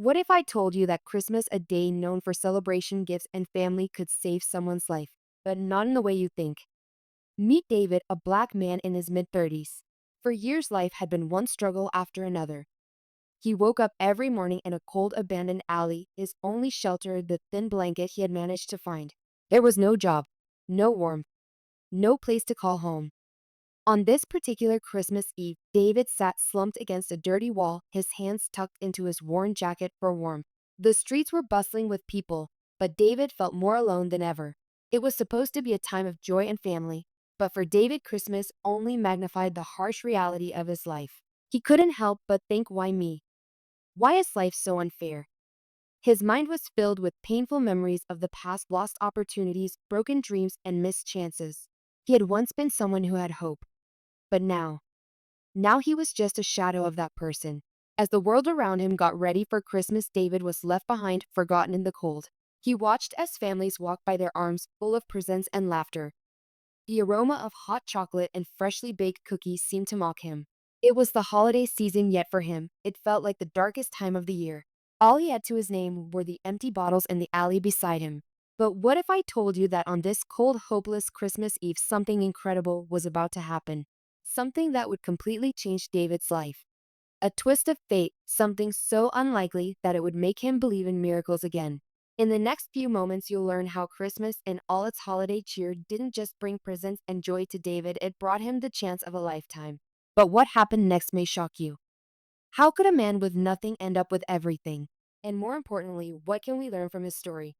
What if I told you that Christmas, a day known for celebration, gifts, and family, could save someone's life, but not in the way you think? Meet David, a black man in his mid-30s. For years, life had been one struggle after another. He woke up every morning in a cold, abandoned alley, his only shelter the thin blanket he had managed to find. There was no job, no warmth, no place to call home. On this particular Christmas Eve, David sat slumped against a dirty wall, his hands tucked into his worn jacket for warmth. The streets were bustling with people, but David felt more alone than ever. It was supposed to be a time of joy and family, but for David, Christmas only magnified the harsh reality of his life. He couldn't help but think, why me? Why is life so unfair? His mind was filled with painful memories of the past, lost opportunities, broken dreams, and missed chances. He had once been someone who had hope, but now he was just a shadow of that person. As the world around him got ready for Christmas, David was left behind, forgotten in the cold. He watched as families walked by, their arms full of presents and laughter. The aroma of hot chocolate and freshly baked cookies seemed to mock him. It was the holiday season, yet for him, it felt like the darkest time of the year. All he had to his name were the empty bottles in the alley beside him. But what if I told you that on this cold, hopeless Christmas Eve, something incredible was about to happen? Something that would completely change David's life. A twist of fate, something so unlikely that it would make him believe in miracles again. In the next few moments, you'll learn how Christmas and all its holiday cheer didn't just bring presents and joy to David, it brought him the chance of a lifetime. But what happened next may shock you. How could a man with nothing end up with everything? And more importantly, what can we learn from his story?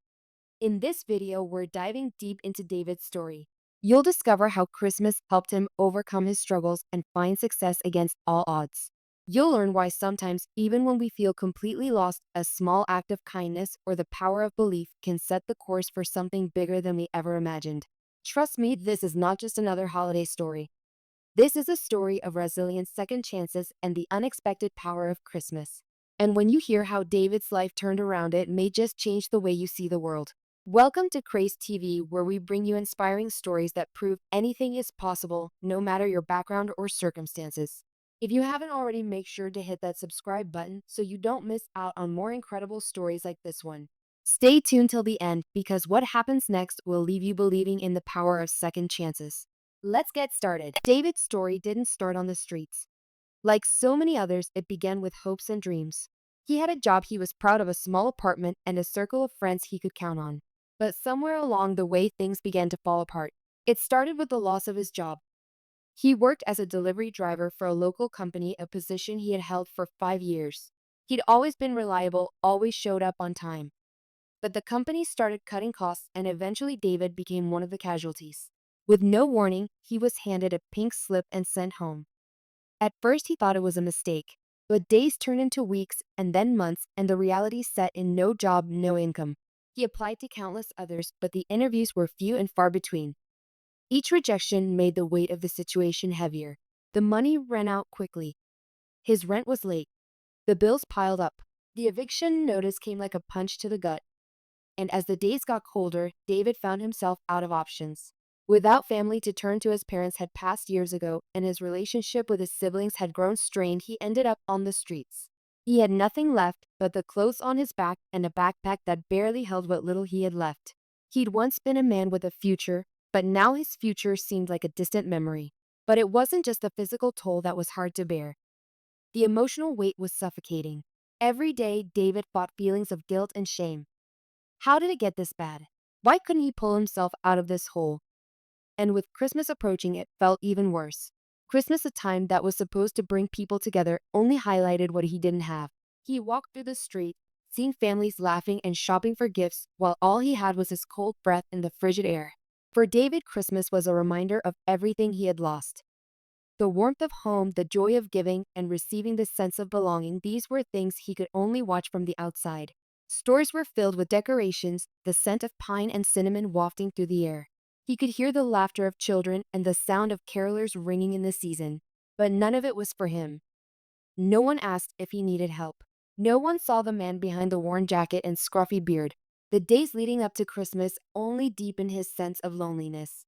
In this video, we're diving deep into David's story. You'll discover how Christmas helped him overcome his struggles and find success against all odds. You'll learn why sometimes, even when we feel completely lost, a small act of kindness or the power of belief can set the course for something bigger than we ever imagined. Trust me, this is not just another holiday story. This is a story of resilience, second chances, and the unexpected power of Christmas. And when you hear how David's life turned around, it may just change the way you see the world. Welcome to Craze TV, where we bring you inspiring stories that prove anything is possible, no matter your background or circumstances. If you haven't already, make sure to hit that subscribe button so you don't miss out on more incredible stories like this one. Stay tuned till the end, because what happens next will leave you believing in the power of second chances. Let's get started. David's story didn't start on the streets. Like so many others, it began with hopes and dreams. He had a job he was proud of, a small apartment, and a circle of friends he could count on. But somewhere along the way, things began to fall apart. It started with the loss of his job. He worked as a delivery driver for a local company, a position he had held for 5 years. He'd always been reliable, always showed up on time. But the company started cutting costs, and eventually David became one of the casualties. With no warning, he was handed a pink slip and sent home. At first, he thought it was a mistake, but days turned into weeks and then months, and the reality set in: no job, no income. He applied to countless others, but the interviews were few and far between. Each rejection made the weight of the situation heavier. The money ran out quickly. His rent was late. The bills piled up. The eviction notice came like a punch to the gut. And as the days got colder, David found himself out of options. Without family to turn to, his parents had passed years ago, and his relationship with his siblings had grown strained. He ended up on the streets. He had nothing left but the clothes on his back and a backpack that barely held what little he had left. He'd once been a man with a future, but now his future seemed like a distant memory. But it wasn't just the physical toll that was hard to bear. The emotional weight was suffocating. Every day, David fought feelings of guilt and shame. How did it get this bad? Why couldn't he pull himself out of this hole? And with Christmas approaching, it felt even worse. Christmas, a time that was supposed to bring people together, only highlighted what he didn't have. He walked through the street, seeing families laughing and shopping for gifts, while all he had was his cold breath in the frigid air. For David, Christmas was a reminder of everything he had lost. The warmth of home, the joy of giving, and receiving the sense of belonging, these were things he could only watch from the outside. Stores were filled with decorations, the scent of pine and cinnamon wafting through the air. He could hear the laughter of children and the sound of carolers ringing in the season. But none of it was for him. No one asked if he needed help. No one saw the man behind the worn jacket and scruffy beard. The days leading up to Christmas only deepened his sense of loneliness.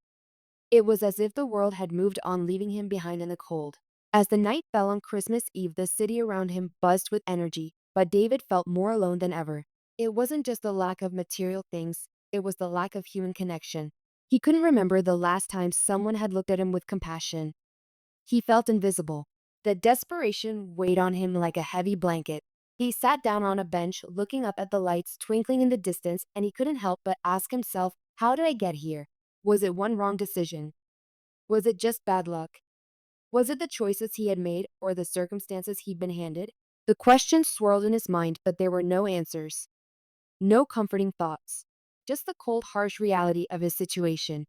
It was as if the world had moved on, leaving him behind in the cold. As the night fell on Christmas Eve, the city around him buzzed with energy. but David felt more alone than ever. It wasn't just the lack of material things, it was the lack of human connection. He couldn't remember the last time someone had looked at him with compassion. He felt invisible. The desperation weighed on him like a heavy blanket. He sat down on a bench, looking up at the lights twinkling in the distance, and he couldn't help but ask himself, how did I get here? Was it one wrong decision? Was it just bad luck? Was it the choices he had made or the circumstances he'd been handed? The questions swirled in his mind, but there were no answers. No comforting thoughts. Just the cold, harsh reality of his situation.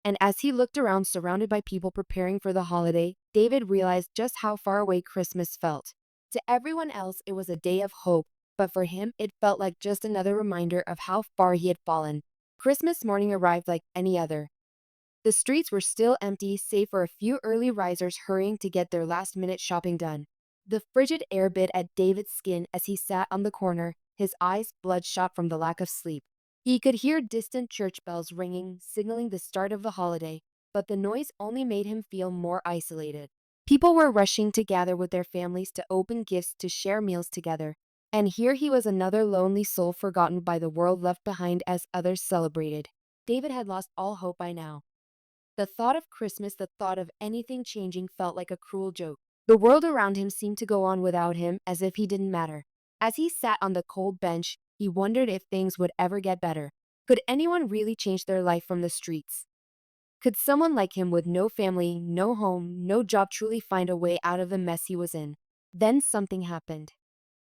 And as he looked around surrounded by people preparing for the holiday, David realized just how far away Christmas felt. To everyone else, it was a day of hope, but for him, it felt like just another reminder of how far he had fallen. Christmas morning arrived like any other. The streets were still empty, save for a few early risers hurrying to get their last-minute shopping done. The frigid air bit at David's skin as he sat on the corner, his eyes bloodshot from the lack of sleep. He could hear distant church bells ringing, signaling the start of the holiday, but the noise only made him feel more isolated. People were rushing to gather with their families to open gifts to share meals together. And here he was, another lonely soul forgotten by the world, left behind as others celebrated. David had lost all hope by now. The thought of Christmas, the thought of anything changing, felt like a cruel joke. The world around him seemed to go on without him, as if he didn't matter. As he sat on the cold bench, he wondered if things would ever get better. Could anyone really change their life from the streets? Could someone like him with no family, no home, no job truly find a way out of the mess he was in? Then something happened.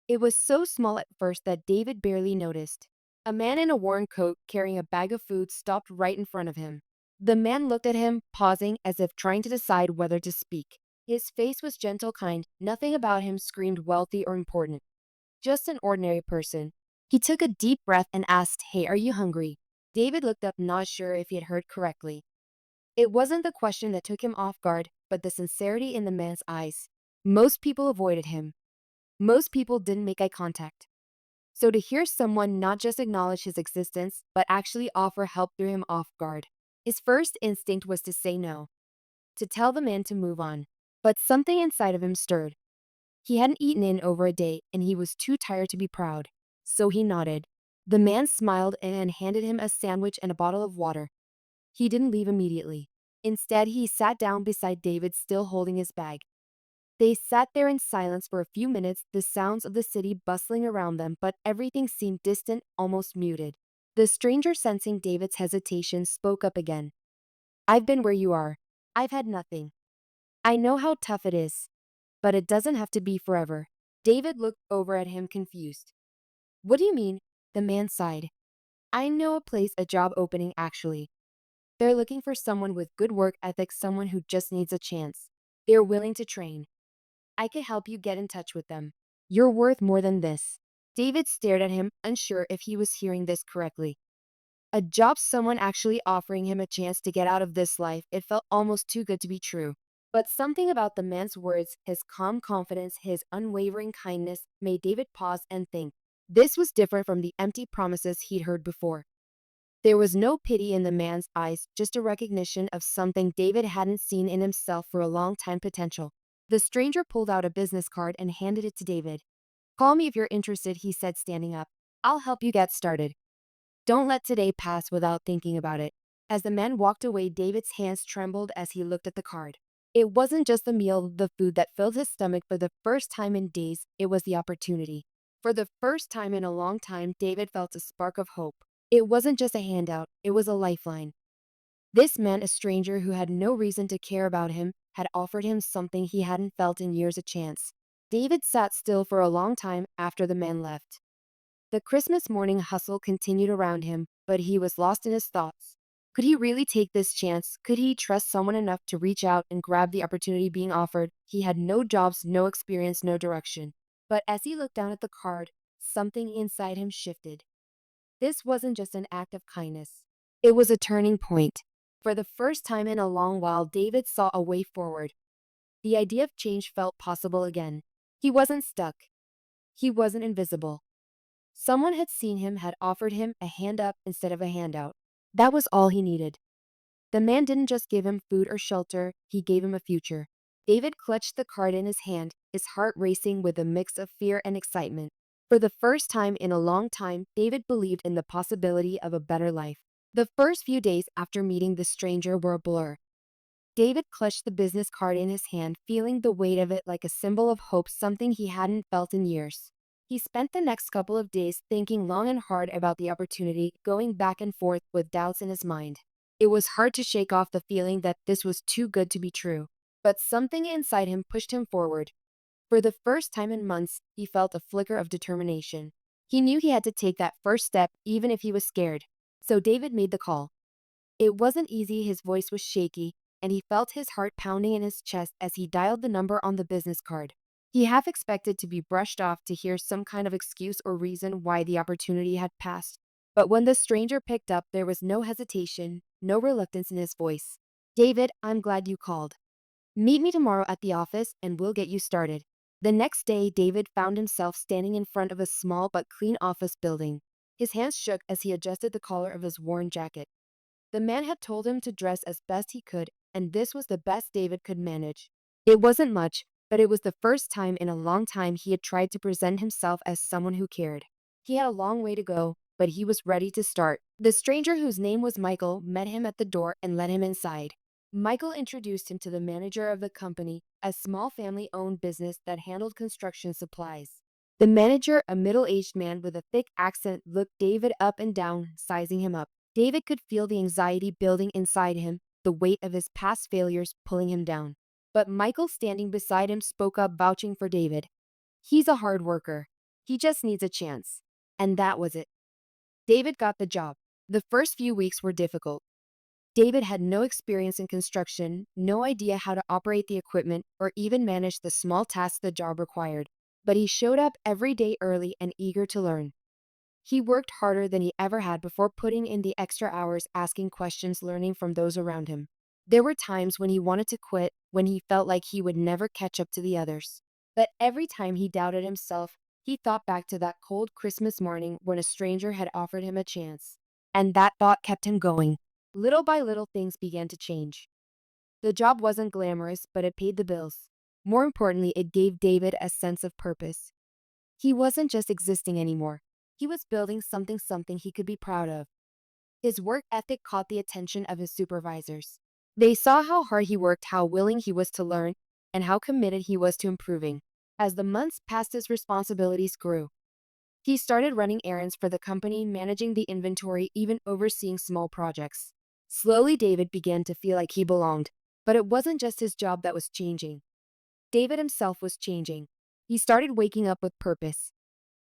It was so small at first that David barely noticed. A man in a worn coat carrying a bag of food stopped right in front of him. The man looked at him, pausing as if trying to decide whether to speak. His face was gentle, kind. Nothing about him screamed wealthy or important. Just an ordinary person. He took a deep breath and asked, "Hey, are you hungry?" David looked up, not sure if he had heard correctly. It wasn't the question that took him off guard, but the sincerity in the man's eyes. Most people avoided him. Most people didn't make eye contact. So to hear someone not just acknowledge his existence, but actually offer help, threw him off guard. His first instinct was to say no, to tell the man to move on. But something inside of him stirred. He hadn't eaten in over a day, and he was too tired to be proud. So he nodded. The man smiled and handed him a sandwich and a bottle of water. He didn't leave immediately. Instead, he sat down beside David, still holding his bag. They sat there in silence for a few minutes, the sounds of the city bustling around them, but everything seemed distant, almost muted. The stranger, sensing David's hesitation, spoke up again. "I've been where you are. I've had nothing. I know how tough it is. But it doesn't have to be forever." David looked over at him, confused. "What do you mean?" The man sighed. "I know a place, a job opening actually. They're looking for someone with good work ethic, someone who just needs a chance. They're willing to train. I could help you get in touch with them. You're worth more than this." David stared at him, unsure if he was hearing this correctly. A job, someone actually offering him a chance to get out of this life. It felt almost too good to be true. But something about the man's words, his calm confidence, his unwavering kindness, made David pause and think. This was different from the empty promises he'd heard before. There was no pity in the man's eyes, just a recognition of something David hadn't seen in himself for a long time: potential. The stranger pulled out a business card and handed it to David. "Call me if you're interested," he said, standing up. "I'll help you get started. Don't let today pass without thinking about it." As the man walked away, David's hands trembled as he looked at the card. It wasn't just the meal, the food that filled his stomach. For the first time in days, it was the opportunity. For the first time in a long time, David felt a spark of hope. It wasn't just a handout, it was a lifeline. This man, a stranger who had no reason to care about him, had offered him something he hadn't felt in years: a chance. David sat still for a long time after the man left. The Christmas morning hustle continued around him, but he was lost in his thoughts. Could he really take this chance? Could he trust someone enough to reach out and grab the opportunity being offered? He had no jobs, no experience, no direction. But as he looked down at the card, something inside him shifted. This wasn't just an act of kindness. It was a turning point. For the first time in a long while, David saw a way forward. The idea of change felt possible again. He wasn't stuck. He wasn't invisible. Someone had seen him, had offered him a hand up instead of a handout. That was all he needed. The man didn't just give him food or shelter, he gave him a future. David clutched the card in his hand, his heart racing with a mix of fear and excitement. For the first time in a long time, David believed in the possibility of a better life. The first few days after meeting the stranger were a blur. David clutched the business card in his hand, feeling the weight of it like a symbol of hope, something he hadn't felt in years. He spent the next couple of days thinking long and hard about the opportunity, going back and forth with doubts in his mind. It was hard to shake off the feeling that this was too good to be true. But something inside him pushed him forward. For the first time in months, he felt a flicker of determination. He knew he had to take that first step, even if he was scared. So David made the call. It wasn't easy, his voice was shaky, and he felt his heart pounding in his chest as he dialed the number on the business card. He half expected to be brushed off, to hear some kind of excuse or reason why the opportunity had passed. But when the stranger picked up, there was no hesitation, no reluctance in his voice. "David, I'm glad you called. Meet me tomorrow at the office and we'll get you started." The next day, David found himself standing in front of a small but clean office building. His hands shook as he adjusted the collar of his worn jacket. The man had told him to dress as best he could, and this was the best David could manage. It wasn't much, but it was the first time in a long time he had tried to present himself as someone who cared. He had a long way to go, but he was ready to start. The stranger, whose name was Michael, met him at the door and led him inside. Michael introduced him to the manager of the company, a small family-owned business that handled construction supplies. The manager, a middle-aged man with a thick accent, looked David up and down, sizing him up. David could feel the anxiety building inside him, the weight of his past failures pulling him down. But Michael, standing beside him, spoke up, vouching for David. "He's a hard worker. He just needs a chance." And that was it. David got the job. The first few weeks were difficult. David had no experience in construction, no idea how to operate the equipment, or even manage the small tasks the job required. But he showed up every day early and eager to learn. He worked harder than he ever had before, putting in the extra hours, asking questions, learning from those around him. There were times when he wanted to quit, when he felt like he would never catch up to the others. But every time he doubted himself, he thought back to that cold Christmas morning when a stranger had offered him a chance. And that thought kept him going. Little by little, things began to change. The job wasn't glamorous, but it paid the bills. More importantly, it gave David a sense of purpose. He wasn't just existing anymore. He was building something he could be proud of. His work ethic caught the attention of his supervisors. They saw how hard he worked, how willing he was to learn, and how committed he was to improving. As the months passed, his responsibilities grew. He started running errands for the company, managing the inventory, even overseeing small projects. Slowly, David began to feel like he belonged. But it wasn't just his job that was changing. David himself was changing. He started waking up with purpose.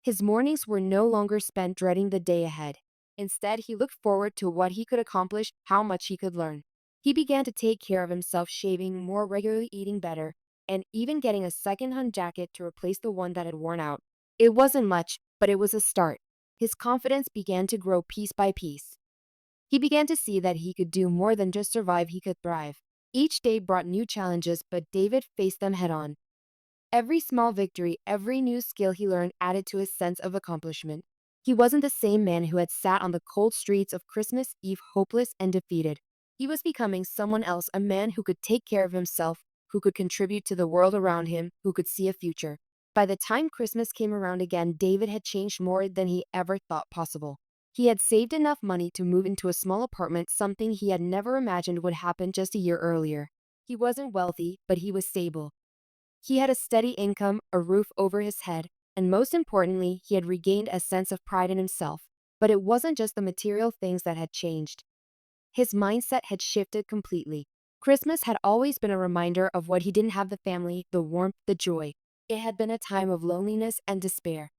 His mornings were no longer spent dreading the day ahead. Instead, he looked forward to what he could accomplish, how much he could learn. He began to take care of himself, shaving more regularly, eating better, and even getting a second-hand jacket to replace the one that had worn out. It wasn't much, but it was a start. His confidence began to grow piece by piece. He began to see that he could do more than just survive, he could thrive. Each day brought new challenges, but David faced them head on. Every small victory, every new skill he learned added to his sense of accomplishment. He wasn't the same man who had sat on the cold streets of Christmas Eve hopeless and defeated. He was becoming someone else, a man who could take care of himself, who could contribute to the world around him, who could see a future. By the time Christmas came around again, David had changed more than he ever thought possible. He had saved enough money to move into a small apartment, something he had never imagined would happen just a year earlier. He wasn't wealthy, but he was stable. He had a steady income, a roof over his head, and most importantly, he had regained a sense of pride in himself. But it wasn't just the material things that had changed. His mindset had shifted completely. Christmas had always been a reminder of what he didn't have: the family, the warmth, the joy. It had been a time of loneliness and despair.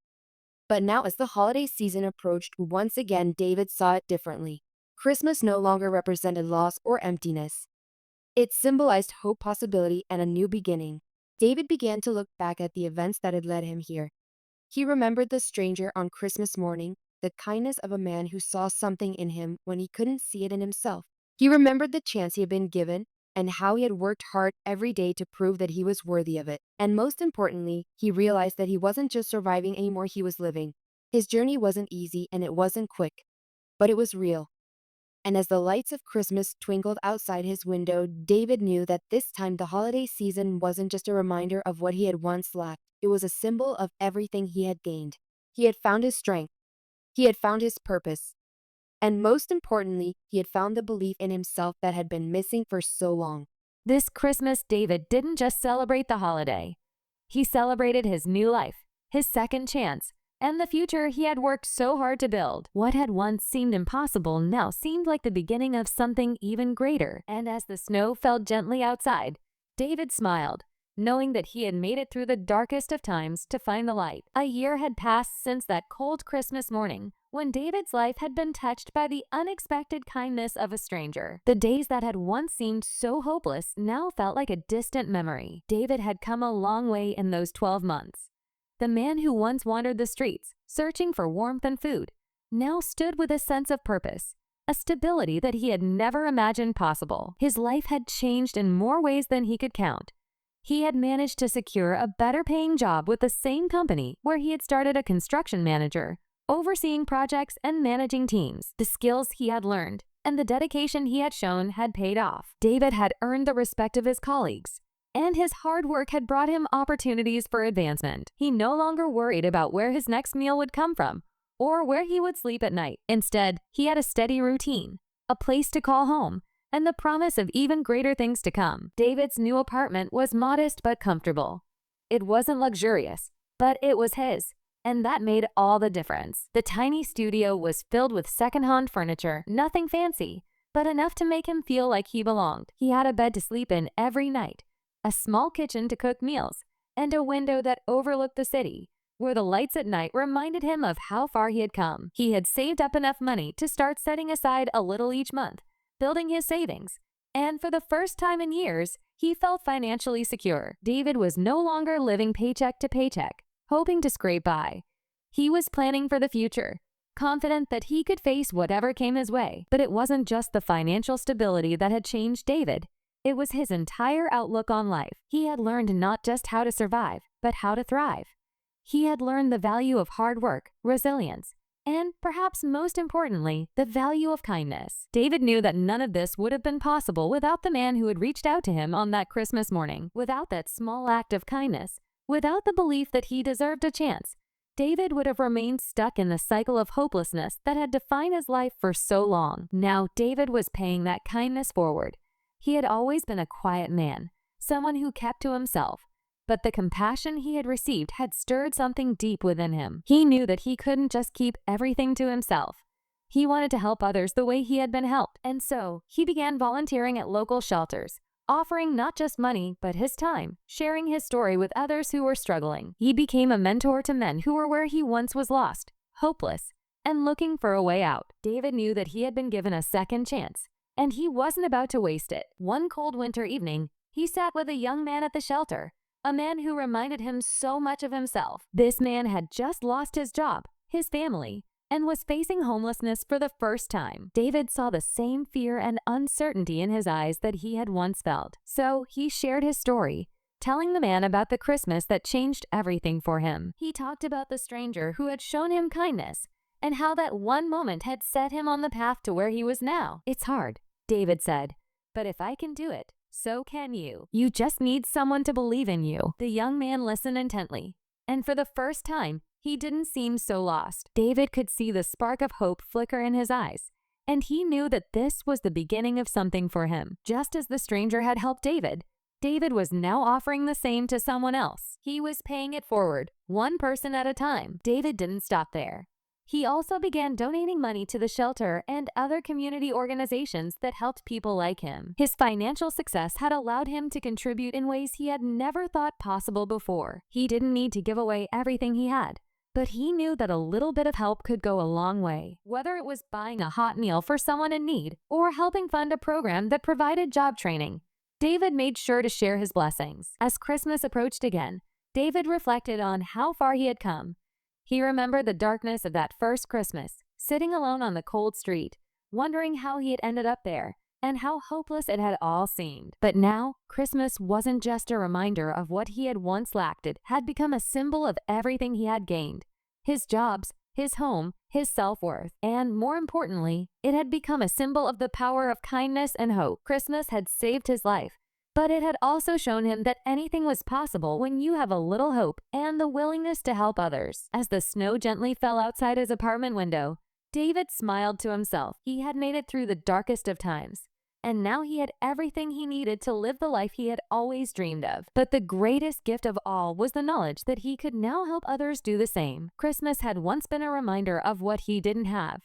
But now, as the holiday season approached, once again David saw it differently. Christmas no longer represented loss or emptiness. It symbolized hope, possibility, and a new beginning. David began to look back at the events that had led him here. He remembered the stranger on Christmas morning, the kindness of a man who saw something in him when he couldn't see it in himself. He remembered the chance he had been given and how he had worked hard every day to prove that he was worthy of it. And most importantly, he realized that he wasn't just surviving anymore, he was living. His journey wasn't easy and it wasn't quick, but it was real. And as the lights of Christmas twinkled outside his window, David knew that this time the holiday season wasn't just a reminder of what he had once lacked. It was a symbol of everything he had gained. He had found his strength. He had found his purpose. And most importantly, he had found the belief in himself that had been missing for so long. This Christmas, David didn't just celebrate the holiday. He celebrated his new life, his second chance, and the future he had worked so hard to build. What had once seemed impossible now seemed like the beginning of something even greater. And as the snow fell gently outside, David smiled, knowing that he had made it through the darkest of times to find the light. A year had passed since that cold Christmas morning, when David's life had been touched by the unexpected kindness of a stranger. The days that had once seemed so hopeless now felt like a distant memory. David had come a long way in those 12 months. The man who once wandered the streets, searching for warmth and food, now stood with a sense of purpose, a stability that he had never imagined possible. His life had changed in more ways than he could count. He had managed to secure a better-paying job with the same company where he had started a construction manager, overseeing projects and managing teams. The skills he had learned and the dedication he had shown had paid off. David had earned the respect of his colleagues, and his hard work had brought him opportunities for advancement. He no longer worried about where his next meal would come from or where he would sleep at night. Instead, he had a steady routine, a place to call home, and the promise of even greater things to come. David's new apartment was modest but comfortable. It wasn't luxurious, but it was his, and that made all the difference. The tiny studio was filled with secondhand furniture, nothing fancy, but enough to make him feel like he belonged. He had a bed to sleep in every night, a small kitchen to cook meals, and a window that overlooked the city, where the lights at night reminded him of how far he had come. He had saved up enough money to start setting aside a little each month, building his savings, and for the first time in years, he felt financially secure. David was no longer living paycheck to paycheck, hoping to scrape by. He was planning for the future, confident that he could face whatever came his way. But it wasn't just the financial stability that had changed David. It was his entire outlook on life. He had learned not just how to survive, but how to thrive. He had learned the value of hard work, resilience, and perhaps most importantly, the value of kindness. David knew that none of this would have been possible without the man who had reached out to him on that Christmas morning. Without that small act of kindness, without the belief that he deserved a chance, David would have remained stuck in the cycle of hopelessness that had defined his life for so long. Now David was paying that kindness forward. He had always been a quiet man, someone who kept to himself. But the compassion he had received had stirred something deep within him. He knew that he couldn't just keep everything to himself. He wanted to help others the way he had been helped, and so he began volunteering at local shelters, offering not just money, but his time, sharing his story with others who were struggling. He became a mentor to men who were where he once was lost, hopeless, and looking for a way out. David knew that he had been given a second chance, and he wasn't about to waste it. One cold winter evening, he sat with a young man at the shelter, a man who reminded him so much of himself. This man had just lost his job, his family, and was facing homelessness for the first time. David saw the same fear and uncertainty in his eyes that he had once felt. So he shared his story, telling the man about the Christmas that changed everything for him. He talked about the stranger who had shown him kindness and how that one moment had set him on the path to where he was now. "It's hard," David said, "but if I can do it, so can you. You just need someone to believe in you." The young man listened intently, and for the first time, he didn't seem so lost. David could see the spark of hope flicker in his eyes, and he knew that this was the beginning of something for him. Just as the stranger had helped David, David was now offering the same to someone else. He was paying it forward, one person at a time. David didn't stop there. He also began donating money to the shelter and other community organizations that helped people like him. His financial success had allowed him to contribute in ways he had never thought possible before. He didn't need to give away everything he had, but he knew that a little bit of help could go a long way. Whether it was buying a hot meal for someone in need or helping fund a program that provided job training, David made sure to share his blessings. As Christmas approached again, David reflected on how far he had come. He remembered the darkness of that first Christmas, sitting alone on the cold street, wondering how he had ended up there and how hopeless it had all seemed. But now, Christmas wasn't just a reminder of what he had once lacked. It had become a symbol of everything he had gained: his jobs, his home, his self-worth, and more importantly, it had become a symbol of the power of kindness and hope. Christmas had saved his life, But it had also shown him that anything was possible when you have a little hope and the willingness to help others. As the snow gently fell outside his apartment window, David smiled to himself. He had made it through the darkest of times, and now he had everything he needed to live the life he had always dreamed of. But the greatest gift of all was the knowledge that he could now help others do the same. Christmas had once been a reminder of what he didn't have.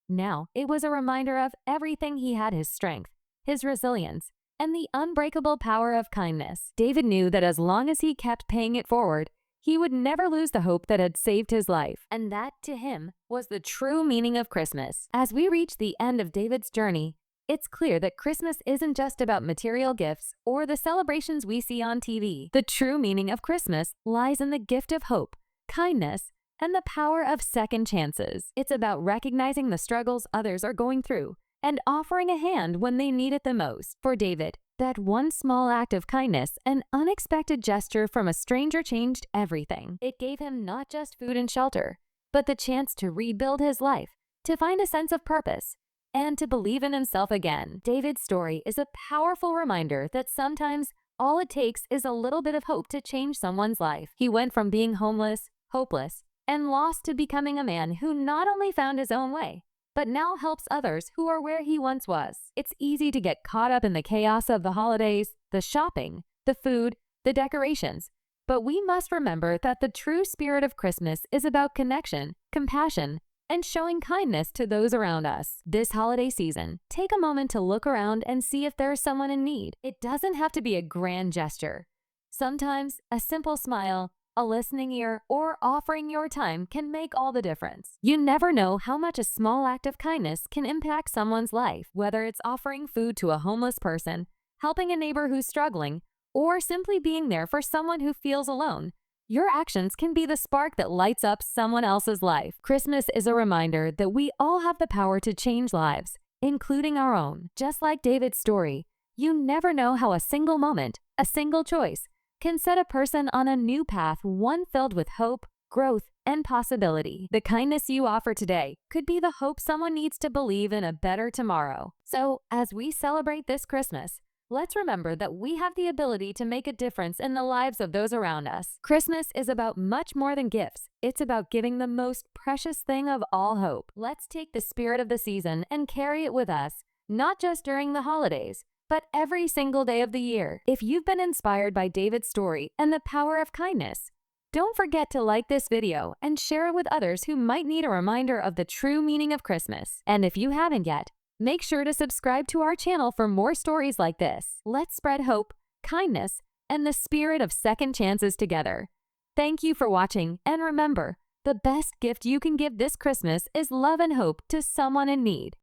Now it was a reminder of everything he had: his strength, his resilience, and the unbreakable power of kindness. David knew that as long as he kept paying it forward, he would never lose the hope that had saved his life. And that, to him, was the true meaning of Christmas. As we reach the end of David's journey, it's clear that Christmas isn't just about material gifts or the celebrations we see on TV. The true meaning of Christmas lies in the gift of hope, kindness, and the power of second chances. It's about recognizing the struggles others are going through and offering a hand when they need it the most. For David, that one small act of kindness, an unexpected gesture from a stranger, changed everything. It gave him not just food and shelter, but the chance to rebuild his life, to find a sense of purpose, and to believe in himself again. David's story is a powerful reminder that sometimes all it takes is a little bit of hope to change someone's life. He went from being homeless, hopeless, and lost to becoming a man who not only found his own way, but now helps others who are where he once was. It's easy to get caught up in the chaos of the holidays, the shopping, the food, the decorations, but we must remember that the true spirit of Christmas is about connection, compassion, and showing kindness to those around us. This holiday season, take a moment to look around and see if there is someone in need. It doesn't have to be a grand gesture. Sometimes a simple smile, a listening ear, or offering your time can make all the difference. You never know how much a small act of kindness can impact someone's life, whether it's offering food to a homeless person, helping a neighbor who's struggling, or simply being there for someone who feels alone. Your actions can be the spark that lights up someone else's life. Christmas is a reminder that we all have the power to change lives, including our own. Just like David's story, you never know how a single moment, a single choice, can set a person on a new path, one filled with hope, growth, and possibility. The kindness you offer today could be the hope someone needs to believe in a better tomorrow. So, as we celebrate this Christmas, let's remember that we have the ability to make a difference in the lives of those around us. Christmas is about much more than gifts. It's about giving the most precious thing of all, hope. Let's take the spirit of the season and carry it with us, not just during the holidays, but every single day of the year. If you've been inspired by David's story and the power of kindness, don't forget to like this video and share it with others who might need a reminder of the true meaning of Christmas. And if you haven't yet, make sure to subscribe to our channel for more stories like this. Let's spread hope, kindness, and the spirit of second chances together. Thank you for watching, and remember, the best gift you can give this Christmas is love and hope to someone in need.